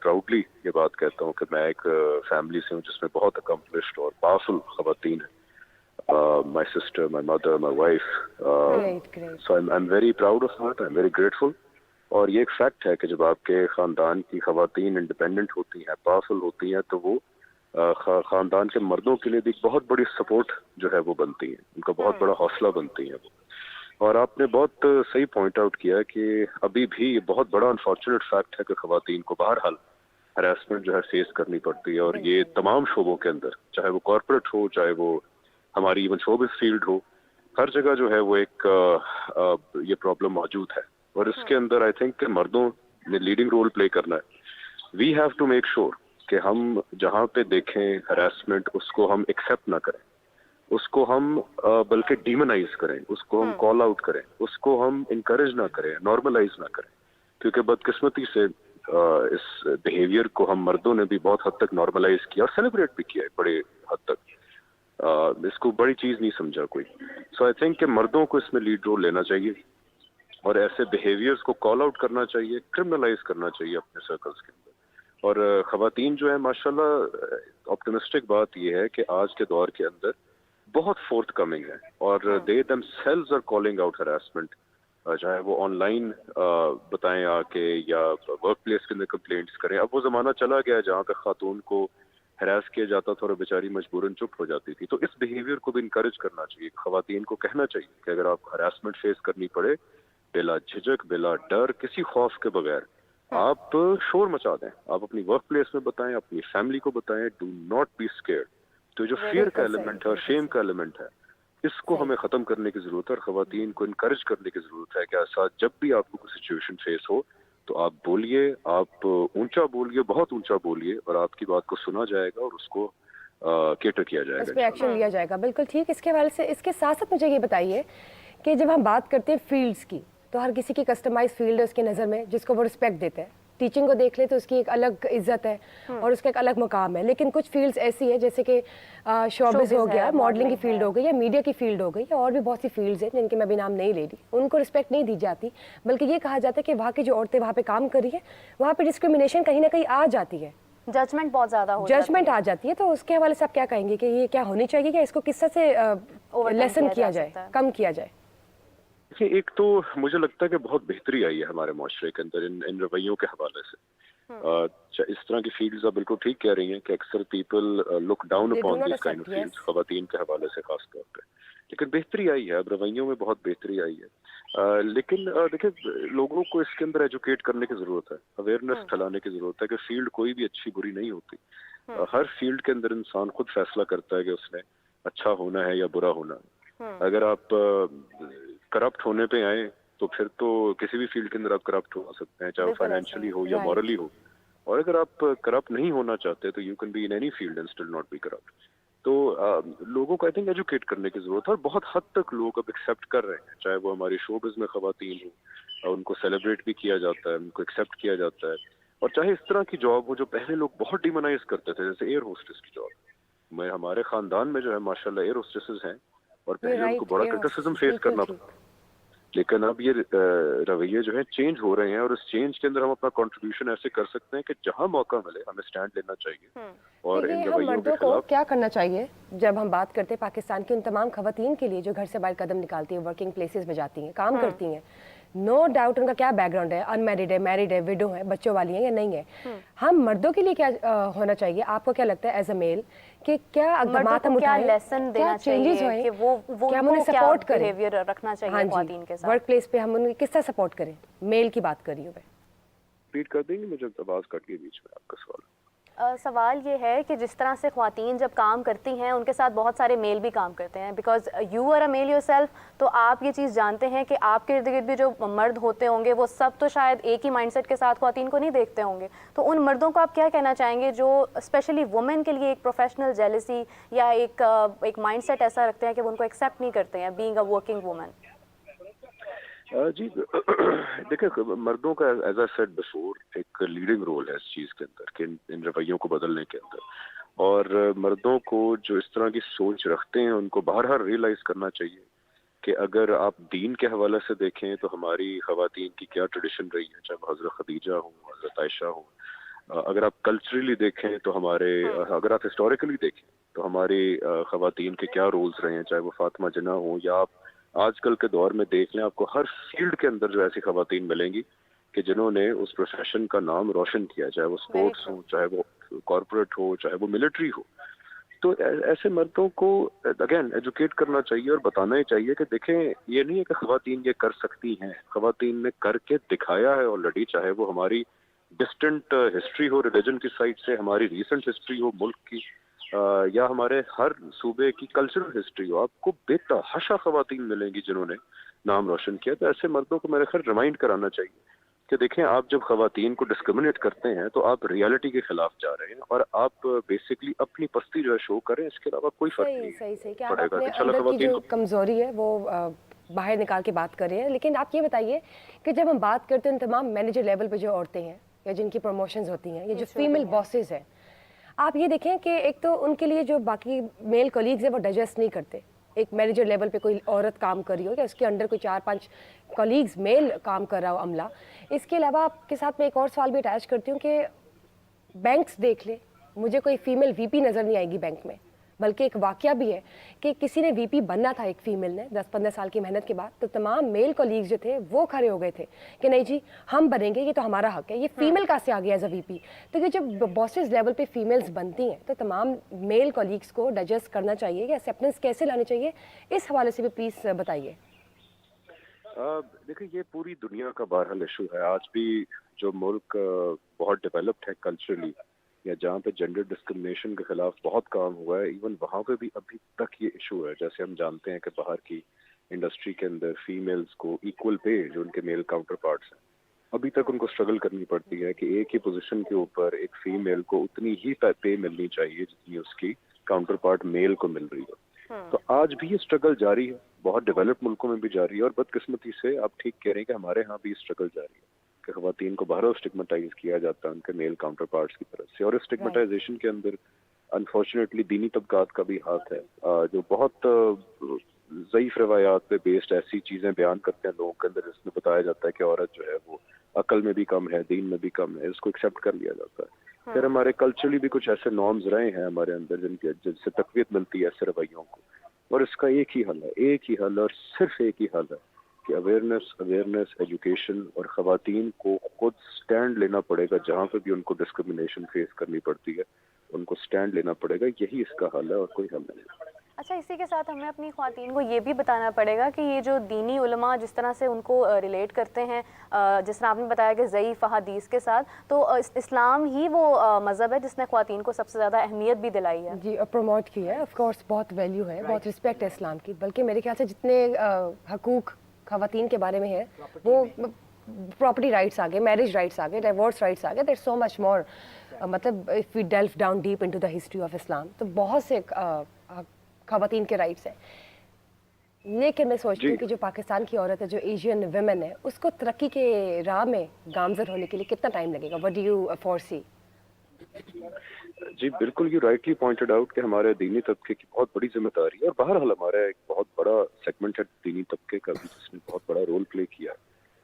Proudly ये बात कहता हूँ कि मैं एक फैमिली से हूँ जिसमें बहुत अकम्पलिश्ड और पावरफुल खवातीन हैं. My sister, my mother, my wife. Great. So I'm very proud of that. I'm very grateful. और ये एक फैक्ट है कि जब आपके ख़ानदान की ख़वातीन इंडिपेंडेंट होती हैं, पावरफुल होती हैं, तो वो ख़ानदान के मर्दों के लिए भी बहुत बड़ी सपोर्ट जो है वो बनती है, उनका बहुत बड़ा हौसला बनती है वो. और आपने बहुत सही पॉइंट आउट किया कि अभी भी बहुत बड़ा अनफॉर्चुनेट फैक्ट है कि ख़वातीन को बहरहाल हरासमेंट जो है फेस करनी पड़ती है. और ये तमाम शोबों के अंदर, चाहे वो कॉरपोरेट हो, चाहे वो हमारी इवन शोबिज़ फील्ड हो, हर जगह जो है वो एक ये प्रॉब्लम मौजूद है. और इसके अंदर आई थिंक मर्दों ने लीडिंग रोल प्ले करना है. We have to make sure कि हम जहाँ पे देखें हरासमेंट, उसको हम एक्सेप्ट ना करें, उसको हम बल्कि डीमोनाइज करें, उसको हम कॉल आउट करें, उसको हम इंकरेज ना करें, नॉर्मलाइज ना करें. क्योंकि बदकिस्मती से इस बिहेवियर को हम मर्दों ने भी बहुत हद तक नॉर्मलाइज किया और सेलिब्रेट भी किया है बड़े हद तक. इसको बड़ी चीज़ नहीं समझा कोई. सो आई थिंक कि मर्दों को इसमें लीड रोल लेना चाहिए और ऐसे बिहेवियर्स को कॉल आउट करना चाहिए, क्रिमिनलाइज करना चाहिए अपने सर्कल्स के अंदर. और ख़वातीन जो है माशाल्लाह, ऑप्टिमिस्टिक बात यह है कि आज के दौर के अंदर बहुत फोर्थ कमिंग है और they themselves are calling out harassment, चाहे वो ऑनलाइन बताएं आके या वर्क प्लेस के अंदर कंप्लेंट्स करें. अब वो ज़माना चला गया जहाँ पे खातून को हरास किया जाता था और बेचारी मजबूरन चुप हो जाती थी. तो इस बिहेवियर को भी इनकरेज करना चाहिए. ख़वातीन को कहना चाहिए कि अगर आप हरासमेंट फेस करनी पड़े, बिला झिझक, बिला डर, किसी खौफ के बगैर आप शोर मचा दें, आप अपनी वर्क प्लेस में बताएं, अपनी फैमिली को बताएं. Do not be scared. तो जो फियर का एलिमेंट है और शेम का एलिमेंट है, इसको हमें ख़त्म करने की ज़रूरत है और ख़वातीन को इनकरेज करने की ज़रूरत है कि ऐसा जब भी आपको कोई सिचुएशन फेस हो तो आप बोलिए, आप ऊंचा बोलिए, बहुत ऊंचा बोलिए और आपकी बात को सुना जाएगा और उसको केटर किया जाएगा, उस पर एक्शन लिया जाएगा. बिल्कुल ठीक. इसके हवाले से, इसके साथ साथ मुझे ये बताइए कि जब हम बात करते हैं फील्ड्स की, तो हर किसी की कस्टमाइज फील्ड है उसकी नज़र में, जिसको वो रिस्पेक्ट देते हैं. टीचिंग को देख ले तो उसकी एक अलग इज्जत है और उसका एक अलग मुकाम है. लेकिन कुछ फील्ड्स ऐसी है जैसे कि शोबिज़ हो गया, मॉडलिंग की फील्ड हो गई या मीडिया की फील्ड हो गई या और भी बहुत सी फील्ड्स हैं जिनके मैं भी नाम नहीं ले रही, उनको रिस्पेक्ट नहीं दी जाती. बल्कि ये कहा जाता है कि वहाँ की जो औरतें वहाँ पे काम कर रही है, वहाँ पे डिस्क्रिमिनेशन कहीं ना कहीं आ जाती है, जजमेंट बहुत ज़्यादा हो जजमेंट आ जाती है. तो उसके हवाले से आप क्या कहेंगे कि ये क्या होनी चाहिए, क्या इसको किस तरह से लेसन किया जाए, कम किया जाए? एक तो मुझे लगता है कि बहुत बेहतरी आई है हमारे माशरे के अंदर इन रवैयों के हवाले से. इस तरह की फील्ड्स आप बिल्कुल ठीक कह रही हैं कि अक्सर people look down upon this kind of fields, ख़वातीन के हवाले से खास तौर पे. लेकिन बेहतरी आई है, अब रवैयों में बहुत बेहतरी आई है. लेकिन देखिए, लोगों को इसके अंदर एजुकेट करने की ज़रूरत है, अवेयरनेस फैलाने की ज़रूरत है कि फील्ड कोई भी अच्छी बुरी नहीं होती. हर फील्ड के अंदर इंसान खुद फैसला करता है कि उसने अच्छा होना है या बुरा होना है. अगर आप करप्ट होने पे आए तो फिर तो किसी भी फील्ड के अंदर आप करप्ट हो सकते हैं, चाहे फाइनेंशियली हो या मॉरली हो. और अगर आप करप्ट नहीं होना चाहते तो you can be in any field and still not be corrupt. तो लोगों को आई थिंक एजुकेट करने की जरूरत है और बहुत हद तक लोग अब एक्सेप्ट कर रहे हैं, चाहे वो हमारी शोबिज़ में ख़वातीन हो, उनको सेलिब्रेट भी किया जाता है, उनको एक्सेप्ट किया जाता है. और चाहे इस तरह की जॉब हो जो पहले लोग बहुत डिमोनाइज करते थे, जैसे एयर होस्टेस की जॉब. मैं हमारे खानदान में जो है माशाल्लाह एयर होस्टेसेस हैं और पहले उनको बड़ा क्रिटिसिज्म फेस करना पड़ा. लेकिन अब ये रवैये जो है चेंज हो रहे हैं और इस चेंज के अंदर हम अपना कंट्रीब्यूशन ऐसे कर सकते हैं कि जहां मौका मिले हमें स्टैंड लेना चाहिए. और इन रवैयों के खिलाफ क्या करना चाहिए जब हम बात करते हैं पाकिस्तान की उन तमाम खवातीन के लिए जो घर से बाहर कदम निकालती हैं, वर्किंग प्लेसेस में जाती हैं, काम करती हैं, नो डाउट उनका क्या बैकग्राउंड है, अनमैरिड है, मैरिड है, विडो है, बच्चों वाली है या नहीं है. हम मर्दों के लिए क्या होना चाहिए, आपको क्या लगता है एज अ मेल, कि क्या अक़दामात हम उठाएं, लेसन देना चाहिए कि वो क्या हम उन्हें सपोर्ट करें, बिहेवियर रखना चाहिए ख़वातीन के साथ वर्क प्लेस पे, हम उन्हें किस तरह सपोर्ट करें? मेल की बात कर रही हूँ मैं. रिपीट कर देंगे, मुझे आवाज़ कट गई बीच में आपका सवाल. सवाल ये है कि जिस तरह से ख़वातीन जब काम करती हैं उनके साथ बहुत सारे मेल भी काम करते हैं, because you are a male yourself, तो आप ये चीज़ जानते हैं कि आपके इर्द गिर्द भी जो मर्द होते होंगे वो सब तो शायद एक ही माइंडसेट के साथ ख़वातीन को नहीं देखते होंगे. तो उन मर्दों को आप क्या कहना चाहेंगे जो स्पेशली वुमेन के लिए एक प्रोफेशनल जेलसी या एक माइंडसेट ऐसा रखते हैं कि वो उनको एक्सेप्ट नहीं करते हैं बीइंग अ वर्किंग वुमन? जी देखिए, मर्दों का एज आई सेड बिफोर एक लीडिंग रोल है इस चीज़ के अंदर कि इन रवैयों को बदलने के अंदर. और मर्दों को जो इस तरह की सोच रखते हैं उनको बार-बार रियलाइज़ करना चाहिए कि अगर आप दीन के हवाले से देखें तो हमारी ख़वातीन की क्या ट्रेडिशन रही है, चाहे वो हज़रत खदीजा हो, हज़रत आयशा हो, اگر آپ کلچرلی دیکھیں تو ہمارے اگر آپ ہسٹوریکلی دیکھیں تو ہماری خواتین کے کیا رولز رہے ہیں, چاہے وہ فاطمہ جناح ہوں یا آپ آج کل کے دور میں دیکھ لیں, آپ کو ہر فیلڈ کے اندر جو ایسی خواتین ملیں گی کہ جنہوں نے اس پروفیشن کا نام روشن کیا, چاہے وہ اسپورٹس ہو, چاہے وہ کارپوریٹ ہو, چاہے وہ ملٹری ہو. تو ایسے مردوں کو اگین ایجوکیٹ کرنا چاہیے اور بتانا ہی چاہیے کہ دیکھیں یہ نہیں ہے کہ خواتین یہ کر سکتی ہیں, خواتین نے کر کے دکھایا ہے آلریڈی, چاہے وہ ہماری ڈسٹنٹ ہسٹری ہو ریلیجن کی سائڈ سے, ہماری ریسنٹ ہسٹری ہو ملک کی, یا ہمارے ہر صوبے کی کلچرل ہسٹری ہو. آپ کو بے تحاشا خواتین ملیں گی جنہوں نے نام روشن کیا. تو ایسے مردوں کو میرے خیال ریمائنڈ کرانا چاہیے کہ دیکھیں آپ جب خواتین کو ڈسکرمنیٹ کرتے ہیں تو آپ ریالٹی کے خلاف جا رہے ہیں, اور آپ بیسکلی اپنی پستی جو ہے شو کریں, اس کے علاوہ کوئی فرق نہیں کہ آپ اپنے اندر کی جو کمزوری ہے وہ باہر نکال کے بات کر رہے ہیں. لیکن آپ یہ بتائیے کہ جب ہم بات کرتے ہیں تمام مینیجر لیول پہ جو عورتیں ہیں یا جن کی پروموشنز ہوتی ہیں یا جو فیمیل باسز ہیں, آپ یہ دیکھیں کہ ایک تو ان کے لیے جو باقی میل کولیگز ہیں وہ ڈائجسٹ نہیں کرتے. ایک مینیجر لیول پہ کوئی عورت کام کر رہی ہو یا اس کے انڈر کوئی 4-5 کولیگز میل کام کر رہا ہو عملہ. اس کے علاوہ آپ کے ساتھ میں ایک اور سوال بھی اٹیچ کرتی ہوں کہ بینکس دیکھ لیں, مجھے کوئی فیمیل وی پی نظر نہیں آئے گی بینک میں, بلکہ ایک واقعہ بھی ہے کہ کسی نے وی پی بننا تھا ایک فیمیل نے 10-15 سال کی محنت کے بعد, تو تمام میل کولیگز جو تھے وہ کھڑے ہو گئے تھے کہ نہیں جی ہم بنیں گے, یہ تو ہمارا حق ہے, یہ فیمیل کا سے آ گیا ایز اے وی پی. تو یہ جب باسز لیول پہ فیمیلز بنتی ہیں تو تمام میل کولیگز کو ڈائجسٹ کرنا چاہیے یا ایکسیپٹنس کیسے لانی چاہیے, اس حوالے سے بھی پلیز بتائیے. دیکھیں یہ پوری دنیا کا بہرحال ایشو ہے. آج بھی جو ملک بہت ڈیولپڈ ہے کلچرلی, یا جہاں پہ جینڈر ڈسکرمنیشن کے خلاف بہت کام ہوا ہے, ایون وہاں پہ بھی ابھی تک یہ ایشو ہے. جیسے ہم جانتے ہیں کہ باہر کی انڈسٹری کے اندر فیمیلز کو ایکول پے جو ان کے میل کاؤنٹر پارٹس ہیں, ابھی تک ان کو اسٹرگل کرنی پڑتی ہے کہ ایک ہی پوزیشن کے اوپر ایک فیمیل کو اتنی ہی پے ملنی چاہیے جتنی اس کی کاؤنٹر پارٹ میل کو مل رہی ہے. تو آج بھی یہ اسٹرگل جاری ہے, بہت ڈیولپ ملکوں میں بھی جاری ہے, اور بدقسمتی سے آپ ٹھیک کہہ رہے ہیں کہ ہمارے ہاں بھی اسٹرگل جاری ہے کہ خواتین کو بہرحال اسٹگمیٹائز کیا جاتا ہے ان کے میل کاؤنٹر پارٹس کی طرف سے. اور اسٹگمیٹائزیشن کے اندر انفارچونیٹلی دینی طبقات کا بھی ہاتھ ہے, جو بہت ضعیف روایات پہ بیسڈ ایسی چیزیں بیان کرتے ہیں لوگوں کے اندر, جس میں بتایا جاتا ہے کہ عورت جو ہے وہ عقل میں بھی کم ہے, دین میں بھی کم ہے, اس کو ایکسیپٹ کر لیا جاتا ہے. پھر ہمارے کلچرلی بھی کچھ ایسے نارمز رہے ہیں ہمارے اندر جن سے تقویت ملتی ہے ایسے رویوں کو, اور اس کا ایک ہی حل ہے, ایک ہی حل, اور صرف ایک ہی حل ہے کہ اویئرنیس ایجوکیشن, اور خواتین کو خود سٹینڈ لینا پڑے گا. جہاں پہ بھی ان کو ڈسکرمنیشن فیس کرنی پڑتی ہے ان کو سٹینڈ لینا پڑے گا. یہی اس کا حل ہے اور کوئی حل نہیں. اچھا, اسی کے ساتھ ہمیں اپنی خواتین کو یہ بھی بتانا پڑے گا کہ یہ جو دینی علماء جس طرح سے ان کو ریلیٹ کرتے ہیں, جس طرح آپ نے بتایا کہ ضعیف احادیث کے ساتھ, تو اسلام ہی وہ مذہب ہے جس نے خواتین کو سب سے زیادہ اہمیت بھی دلائی ہے. جی, پروموٹ کی ہے, آف کورس بہت ویلیو ہے, بہت رسپیکٹ ہے اسلام کی. بلکہ میرے خیال سے جتنے حقوق خواتین کے بارے میں ہے وہ پراپرٹی رائٹس آگے, میرج رائٹس آگے, ڈائیورس رائٹس آگے, دیر سو مچ مور. مطلب if we delve down deep into the history of Islam تو بہت سے خواتین کے رائٹس ہیں. لیکن میں سوچتی ہوں کہ جو پاکستان کی عورت ہے, جو ایشین ویمن ہے, اس کو ترقی کے راہ میں گامزن ہونے کے لیے کتنا ٹائم لگے گا؟ What do you foresee? جی بالکل, یو رائٹلی پوائنٹڈ آؤٹ کہ ہمارے دینی طبقے کی بہت بڑی ذمہ داری ہے, اور بہرحال ہمارا ایک بہت بڑا سیگمنٹ ہے دینی طبقے کا بھی جس نے بہت بڑا رول پلے کیا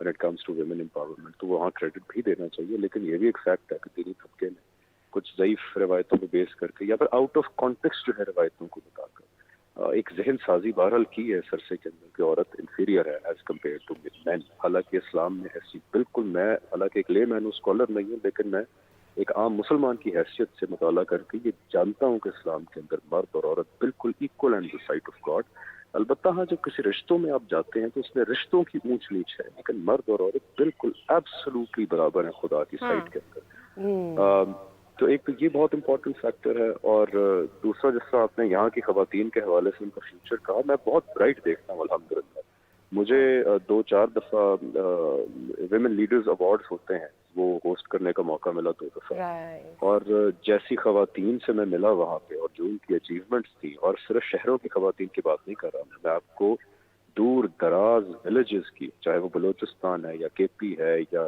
when it comes to women empowerment. تو وہاں کریڈٹ بھی دینا چاہیے, لیکن یہ بھی ایک فیکٹ ہے کہ دینی طبقے نے کچھ ضعیف روایتوں کو بیس کر کے یا پھر آؤٹ آف کانٹیکسٹ جو ہے روایتوں کو بتا کر ایک ذہن سازی بہرحال کی ہے سرسے کے اندر کہ عورت انفیریئر ہے ایز کمپیئر ٹو مین. حالانکہ اسلام میں ایسی بالکل, میں حالانکہ ایک لے مین اسکالر نہیں ہوں, لیکن میں ایک عام مسلمان کی حیثیت سے مطالعہ کر کے یہ جانتا ہوں کہ اسلام کے اندر مرد اور عورت بالکل equal and the sight of God. البتہ ہاں جب کسی رشتوں میں آپ جاتے ہیں تو اس میں رشتوں کی اونچ نیچ ہے, لیکن مرد اور عورت بالکل ایبسولوٹلی برابر ہیں خدا کی سائٹ کے اندر. تو ایک تو یہ بہت امپورٹنٹ فیکٹر ہے, اور دوسرا جس طرح آپ نے یہاں کی خواتین کے حوالے سے ان کا فیوچر کہا, میں بہت برائٹ دیکھتا ہوں الحمدللہ. مجھے 2-4 دفعہ ویمن لیڈرز ایوارڈز ہوتے ہیں, وہ ہوسٹ کرنے کا موقع ملا 2 دفعہ, اور جیسی خواتین سے میں ملا وہاں پہ اور جو ان کی اچیومنٹس تھی, اور صرف شہروں کی خواتین کی بات نہیں کر رہا میں آپ کو دور دراز ولیجز کی, چاہے وہ بلوچستان ہے یا کے پی ہے یا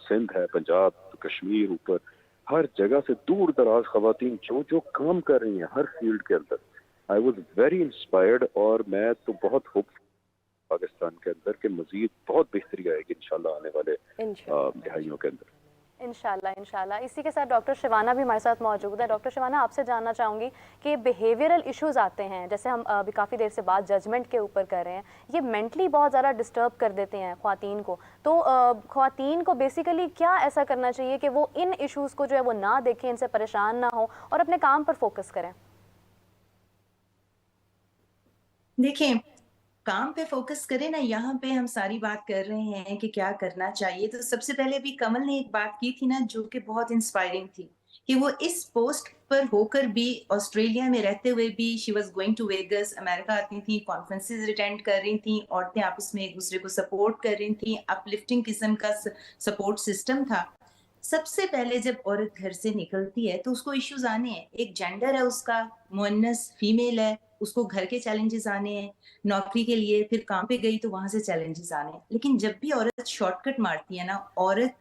سندھ ہے, پنجاب, کشمیر, اوپر ہر جگہ سے دور دراز خواتین جو کام کر رہی ہیں ہر فیلڈ کے اندر. آئی واز ویری انسپائرڈ, اور میں تو بہت ہوپ پاکستان کے اندر کہ مزید بہت بہتری آئے گی انشاءاللہ آنے والے دہائیوں کے اندر. इंशाल्लाह इंशाल्लाह। इसी के साथ डॉक्टर शिवाना भी हमारे साथ मौजूद है। डॉक्टर शिवाना, आपसे जानना चाहूँगी कि बिहेवियरल इश्यूज़ आते हैं, जैसे हम अभी काफ़ी देर से बात जजमेंट के ऊपर कर रहे हैं, ये मेंटली बहुत ज़्यादा डिस्टर्ब कर देते हैं ख़वातीन को। तो ख़वातीन को बेसिकली क्या ऐसा करना चाहिए कि वो इन इश्यूज़ को जो है वो ना देखें, इनसे परेशान ना हो और अपने काम पर फोकस करें? देखें, काम पे फोकस करें ना, यहाँ पे हम सारी बात कर रहे हैं कि क्या करना चाहिए। तो सबसे पहले भी कमल ने एक बात की थी ना जो कि बहुत इंस्पायरिंग थी, कि वो इस पोस्ट पर होकर भी, ऑस्ट्रेलिया में रहते हुए भी, she was going to Vegas, America आती थी, कॉन्फ्रेंसेज अटेंड कर रही थी, औरतें आपस में एक दूसरे को सपोर्ट कर रही थी, अपलिफ्टिंग किस्म का सपोर्ट सिस्टम था। सबसे पहले जब औरत घर से निकलती है तो उसको इश्यूज आने हैं। एक जेंडर है उसका, मुअन्नस फीमेल है, उसको घर के चैलेंजेस आने हैं, नौकरी के लिए फिर काम पे गई तो वहां से चैलेंजेस आने हैं। लेकिन जब भी औरत शॉर्टकट मारती है ना, औरत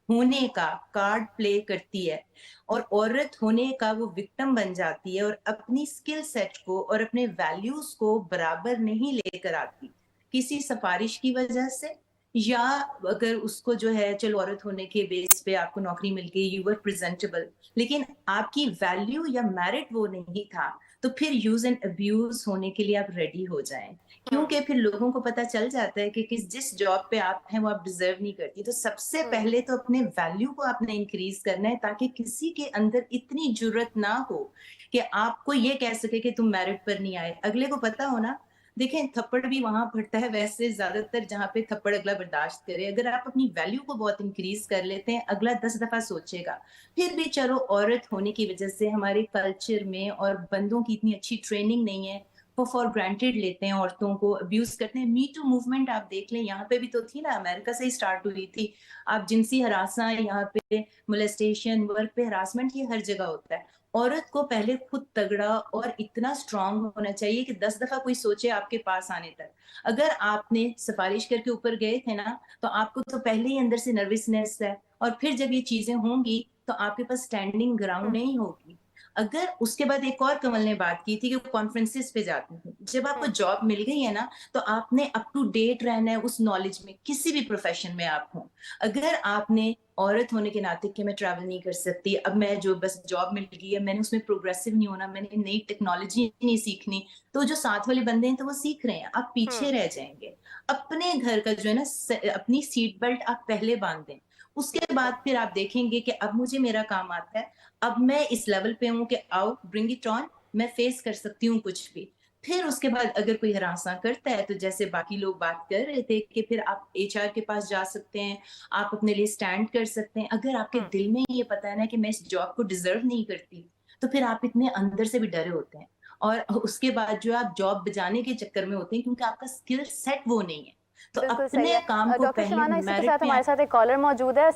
होने का कार्ड प्ले करती है और औरत होने का वो विक्टिम बन जाती है और अपनी स्किल सेट को और अपने वैल्यूज को बराबर नहीं लेकर आती, किसी सिफारिश की वजह से, या अगर उसको जो है, चलो औरत होने के बेस पे आपको नौकरी मिल गई, यू वर प्रेजेंटेबल, लेकिन आपकी वैल्यू या मेरिट वो नहीं था, तो फिर यूज एंड अब्यूज होने के लिए आप रेडी हो जाएं, क्योंकि फिर लोगों को पता चल जाता है कि जिस जॉब पे आप हैं वो आप डिजर्व नहीं करती। तो सबसे पहले तो अपने वैल्यू को आपने इंक्रीज करना है, ताकि किसी के अंदर इतनी जुर्रत ना हो कि आपको ये कह सके कि तुम मेरिट पर नहीं आए। अगले को पता हो ना, देखें थप्पड़ भी वहां पड़ता है वैसे ज्यादातर जहां पे थप्पड़ अगला बर्दाश्त करे। अगर आप अपनी वैल्यू को बहुत इंक्रीज कर लेते हैं, अगला 10 दफा सोचेगा। फिर भी चलो औरत होने की वजह से हमारे कल्चर में और बंदों की इतनी अच्छी ट्रेनिंग नहीं है, वो फॉर ग्रांटेड लेते हैं, औरतों को अब्यूज करते हैं। मी टू मूवमेंट आप देख लें, यहाँ पे भी तो थी ना, अमेरिका से ही स्टार्ट हुई थी। आप जिनसी हरासा, यहाँ पे मोलेस्टेशन, वर्क पे हरासमेंट, ये हर जगह होता है। औरत को पहले खुद तगड़ा और इतना स्ट्रांग होना चाहिए कि 10 दफा कोई सोचे आपके पास आने तक। अगर आपने सिफारिश करके ऊपर गए थे ना, तो आपको तो पहले ही अंदर से नर्वसनेस है, और फिर जब ये चीजें होंगी तो आपके पास स्टैंडिंग ग्राउंड नहीं होगी। अगर उसके बाद एक और कमल ने बात की थी कि वो कॉन्फ्रेंसेस पे जाते थे, जब आपको जॉब मिल गई है ना, तो आपने अप टू डेट रहना है उस नॉलेज में, किसी भी प्रोफेशन में आप हो। अगर आपने औरत होने के नाते कि मैं ट्रैवल नहीं कर सकती, अब मैं जो बस जॉब मिल गई है, मैंने उसमें प्रोग्रेसिव नहीं होना, मैंने नई टेक्नोलॉजी नहीं सीखनी, तो जो साथ वाले बंदे हैं तो वो सीख रहे हैं, आप पीछे रह जाएंगे। अपने घर का जो है ना, अपनी सीट बेल्ट आप पहले बांध दें, उसके बाद फिर आप देखेंगे कि अब मुझे मेरा काम आता है, अब मैं इस लेवल पे हूँ कि आओ ब्रिंग इट ऑन, मैं फेस कर सकती हूँ कुछ भी। फिर उसके बाद अगर कोई हरासा करता है, तो जैसे बाकी लोग बात कर रहे थे कि फिर आप एचआर के पास जा सकते हैं, आप अपने लिए स्टैंड कर सकते हैं। अगर आपके दिल में ये पता है ना कि मैं इस जॉब को डिजर्व नहीं करती, तो फिर आप इतने अंदर से भी डरे होते हैं, और उसके बाद जो आप जॉब बजाने के चक्कर में होते हैं, क्योंकि आपका स्किल सेट वो नहीं है। तो बिल्कुल सही अपने है। काम को डॉक्टर पहले शिवाना, इसी के मेरिट साथ में हमारे साथ एक कॉलर मौजूद है।